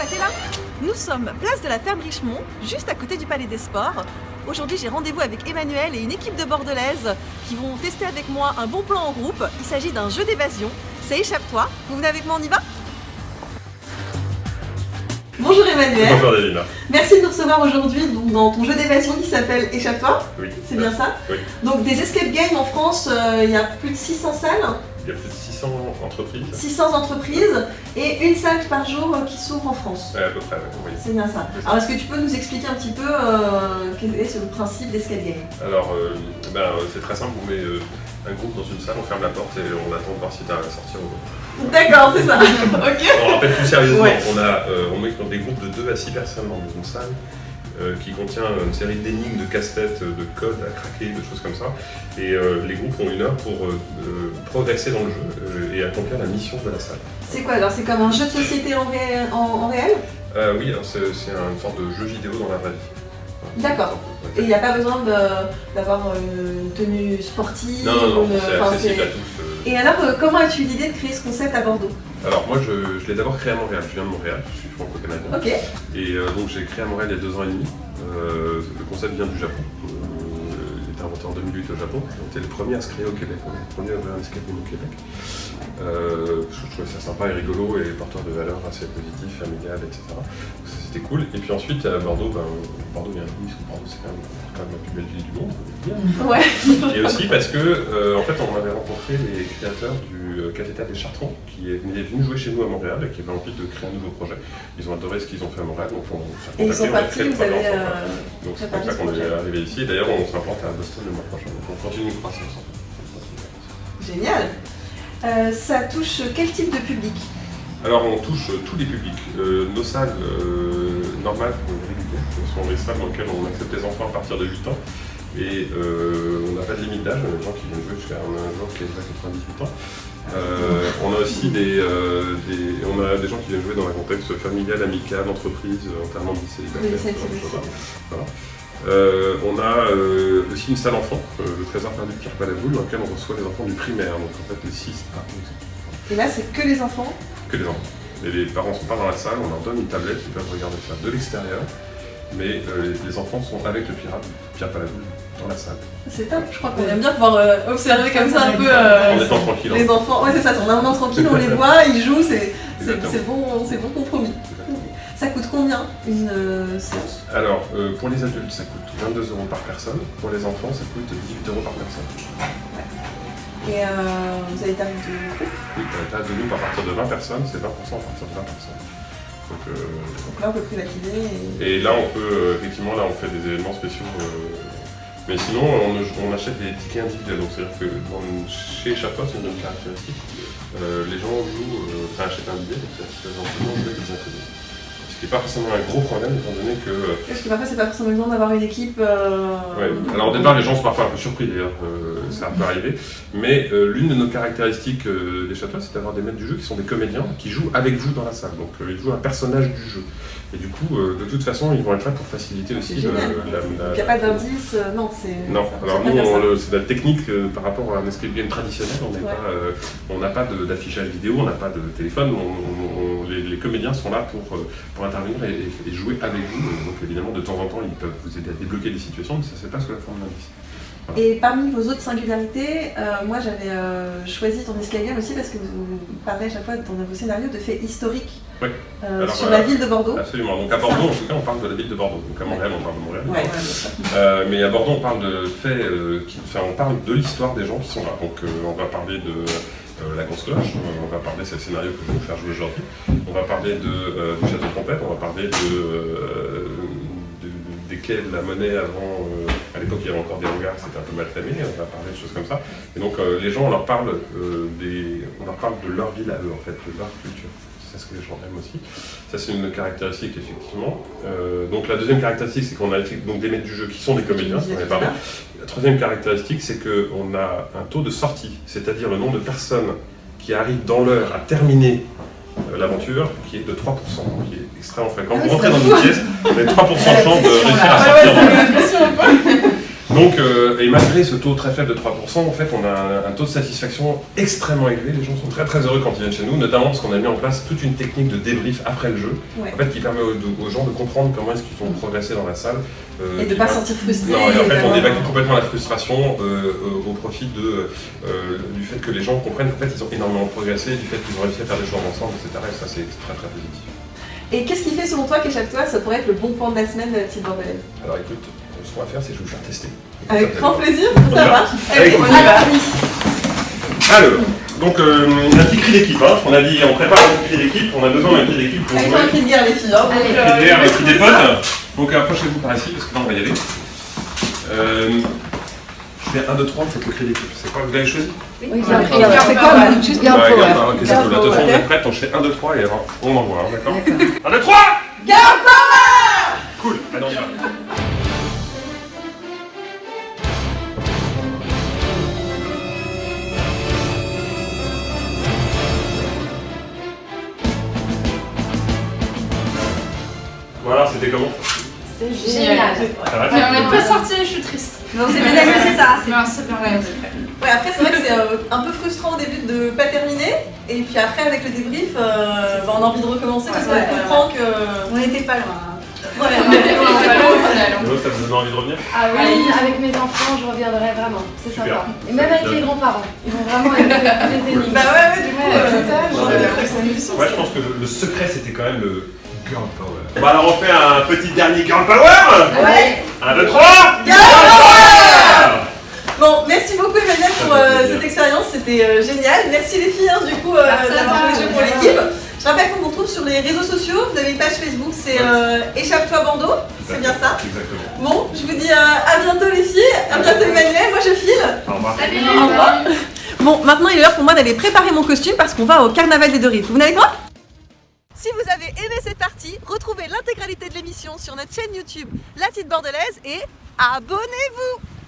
t'es là? Nous sommes place de la Ferme Richemont, juste à côté du Palais des Sports. Aujourd'hui, j'ai rendez-vous avec Emmanuel et une équipe de Bordelaises qui vont tester avec moi un bon plan en groupe. Il s'agit d'un jeu d'évasion. C'est Échappe-toi. Vous venez avec moi, on y va? Bonjour Emmanuel. Bonjour Davina. Merci de nous recevoir aujourd'hui dans ton jeu d'évasion qui s'appelle Échappe-toi. Oui. C'est bien ça? Oui. Donc des escape games en France, il y a plus de 600 salles. Il y a plus de 600 entreprises. 600 entreprises et une salle par jour qui s'ouvre en France. À peu près, oui. C'est bien ça. Alors est-ce que tu peux nous expliquer un petit peu quel est le principe d'escape game? Alors, c'est très simple, on met un groupe dans une salle, on ferme la porte et on attend de voir si tu arrives à sortir ou non. D'accord, c'est ça. Ok. Non, en fait, plus sérieusement, Ouais. on met des groupes de 2 à 6 personnes dans une salle qui contient une série d'énigmes, de casse-têtes, de codes à craquer, de choses comme ça. Et les groupes ont 1 heure pour progresser dans le jeu et accomplir la mission de la salle. C'est quoi alors? C'est comme un jeu de société en réel? Oui, alors c'est une sorte de jeu vidéo dans la vraie vie. D'accord. Et il n'y a pas besoin d'avoir une tenue sportive? Non, c'est accessible à tous. Et alors, comment as-tu eu l'idée de créer ce concept à Bordeaux? Alors moi je l'ai d'abord créé à Montréal, je viens de Montréal, je suis franco-canadien. Ok. Et donc j'ai créé à Montréal il y a 2 ans et demi. Le concept vient du Japon. Il était inventé en 2008 au Japon. On était le premier à se créer au Québec, on est le premier à ouvrir un escape game au Québec. Parce que je trouvais ça sympa et rigolo et porteur de valeurs assez positif, familial, etc. Donc ça, c'était cool. Et puis ensuite à Bordeaux, Bordeaux il y a un parce que Bordeaux c'est quand même la plus belle ville du monde, on peut le dire. Ouais. Et aussi parce que en fait on avait rencontré les créateurs du cathéter des Chartrons qui est venu jouer chez nous à Montréal et qui avait envie de créer un nouveau projet. Ils ont adoré ce qu'ils ont fait à Montréal, donc on s'est contacté, Et ils sont partis, vous avez... donc c'est comme ça qu'on est arrivé ici. D'ailleurs on s'implante à Boston le mois prochain, donc on continue une croissance. Génial. Ça touche quel type de public? Alors on touche tous les publics. Nos salles normales, régulières, ce sont les salles dans lesquelles on accepte les enfants à partir de 8 ans. Et on n'a pas de limite d'âge, les gens qui viennent jouer jusqu'à un joueur qui a 98 ans. On a aussi des gens qui viennent jouer dans un contexte familial, amical, entreprise, enterrement de vie célibataire. Voilà. On a aussi une salle enfant, le trésor perdu de Pierre Palavoul, dans lequel on reçoit les enfants du primaire, donc en fait les 6 à 11. Et là, c'est que les enfants? Que les enfants. Et les parents ne sont pas dans la salle, on leur donne une tablette, ils peuvent regarder ça de l'extérieur, mais les enfants sont avec le pirate Pierre Palavoul dans la salle. C'est top, je crois qu'on aime bien pouvoir observer comme ça un peu En étant tranquille. les enfants. Ouais, c'est ça, on est vraiment tranquille, on les voit, ils jouent, c'est bon compromis. Ça coûte combien une séance? Alors, pour les adultes, ça coûte 22 € par personne. Pour les enfants, ça coûte 18 € par personne. Et vous avez tarif de groupe? Oui, t'as de nous à partir de 20 personnes, c'est 20% à partir de 20 personnes. Donc là, on peut privatiser. Et là, on peut, effectivement, là, on fait des événements spéciaux. Mais sinon, on achète des tickets individuels. Donc, c'est-à-dire que chez Échappe-toi, c'est une caractéristique. Les gens achètent un billet, donc c'est les gens jouent avec des inconnus. Ce qui n'est pas forcément un gros problème, étant donné que... Parce que parfois, c'est pas forcément besoin d'avoir une équipe... Ouais. Alors au départ, les gens sont parfois un peu surpris, d'ailleurs, ça peut arriver. Mais l'une de nos caractéristiques d'Échappe-toi, c'est d'avoir des maîtres du jeu qui sont des comédiens, qui jouent avec vous dans la salle. Donc ils jouent un personnage du jeu. Et du coup, de toute façon, ils vont être là pour faciliter aussi Il n'y a pas d'indice, non, c'est... Non, alors nous, c'est de la technique par rapport à un escape game traditionnel, on n'a pas d'affichage vidéo, on n'a pas de téléphone, les comédiens sont là pour intervenir et jouer avec vous. Donc évidemment, de temps en temps, ils peuvent vous aider à débloquer des situations, mais ça ne se fait pas sous la forme d'indice. Voilà. Et parmi vos autres singularités, moi j'avais choisi ton escape game aussi parce que vous parlez à chaque fois dans vos scénarios de faits historiques sur la ville de Bordeaux. Absolument. Donc à Bordeaux, en tout cas, on parle de la ville de Bordeaux. Donc à Montréal, on parle de Montréal. Ouais. Mais à Bordeaux, on parle de faits, on parle de l'histoire des gens qui sont là. Donc on va parler de la grosse cloche, on va parler, c'est le scénario que je vais vous faire jouer aujourd'hui. On va parler du château de trompette, on va parler des quais de la monnaie avant. À l'époque, il y avait encore des hangars, c'était un peu mal famé, on va parler de choses comme ça. Et donc les gens, on leur parle de leur ville à eux, en fait, de leur culture. C'est ce que les gens aiment aussi. Ça, c'est une caractéristique, effectivement. Donc la deuxième caractéristique, c'est qu'on a donc des maîtres du jeu qui sont des comédiens, on en a parlé. La troisième caractéristique, c'est qu'on a un taux de sortie, c'est-à-dire le nombre de personnes qui arrivent dans l'heure à terminer l'aventure, qui est de 3%, qui est extrêmement fréquent. Quand vous rentrez dans une pièce, vous avez 3% de chance de réussir à sortir. Donc, et malgré ce taux très faible de 3%, en fait, on a un taux de satisfaction extrêmement élevé. Les gens sont très très heureux quand ils viennent chez nous, notamment parce qu'on a mis en place toute une technique de débrief après le jeu, Ouais. en fait, qui permet aux gens de comprendre comment est-ce qu'ils ont progressé dans la salle. Et de ne pas se sentir frustré. Non, et en fait, on évidemment. évacue complètement la frustration au profit du fait que les gens comprennent qu'en fait, ils ont énormément progressé, du fait qu'ils ont réussi à faire des choses ensemble, etc. Et ça, c'est très très positif. Et qu'est-ce qui fait selon toi qu'échappe-toi, ça pourrait être le bon plan de la semaine de la petite bordelaise? Alors écoute, ce qu'on va faire, c'est que je vais vous faire tester. Avec grand plaisir, On y ça va. marche. Allez, on on y y va. Alors, donc un petit cri d'équipe, hein. On a dit, on prépare un petit cri d'équipe, on a besoin d'un cri d'équipe pour Avec jouer. un cri de guerre, les filles. Hein. Un cri de guerre, un cri des potes. Donc approchez-vous par ici, parce que là on va y aller. Je fais 1, 2, 3, c'est le cri d'équipe. C'est quoi, vous l'avez choisi? Oui, c'est quoi, ouais. juste bien Ouais, pour. regarde, ok, c'est cool. Attention, vous ok. êtes prêts? Donc je fais 1, 2, 3 et alors on envoie, hein, d'accord? 1, 2, 3! Girl power! Cool, allez on y va. Voilà, c'était comment? C'est génial. Ça va? Mais on n'est pas sorti, je suis triste. Non, c'est bien c'est ça. Non, c'est bien réalisé. Ouais, après, c'est vrai que c'est un peu frustrant au début de ne pas terminer. Et puis après, avec le débrief, on a envie de recommencer parce qu'on comprend que. On n'était pas loin. Voilà. L'autre, ça vous donne envie de revenir? Ah oui, avec mes enfants, je reviendrai vraiment. C'est Super. sympa. Et même avec les grands-parents. Ils vont vraiment aimer les énigmes. Bah ouais, du coup. Ouais, je pense que le secret c'était quand même le girl power. Bon, alors on fait un petit dernier girl power. Ouais. 1, 2, 3. Girl power! Bon, merci beaucoup Emmanuel pour Ça fait plaisir. cette expérience, c'était génial. Merci les filles hein, du coup d'avoir joué le jeu pour l'équipe. Je rappelle qu'on vous retrouve sur les réseaux sociaux, vous avez une page Facebook, c'est Échappe-toi Bordeaux, c'est bien ça. Exactement. Bon, je vous dis à bientôt les filles, à bientôt Emmanuel, moi je file. Au revoir. Salut. Au revoir. Bon, maintenant il est l'heure pour moi d'aller préparer mon costume parce qu'on va au carnaval des deux rives. Vous venez avec moi? Si vous avez aimé cette partie, retrouvez l'intégralité de l'émission sur notre chaîne YouTube La Petite Bordelaise et abonnez-vous!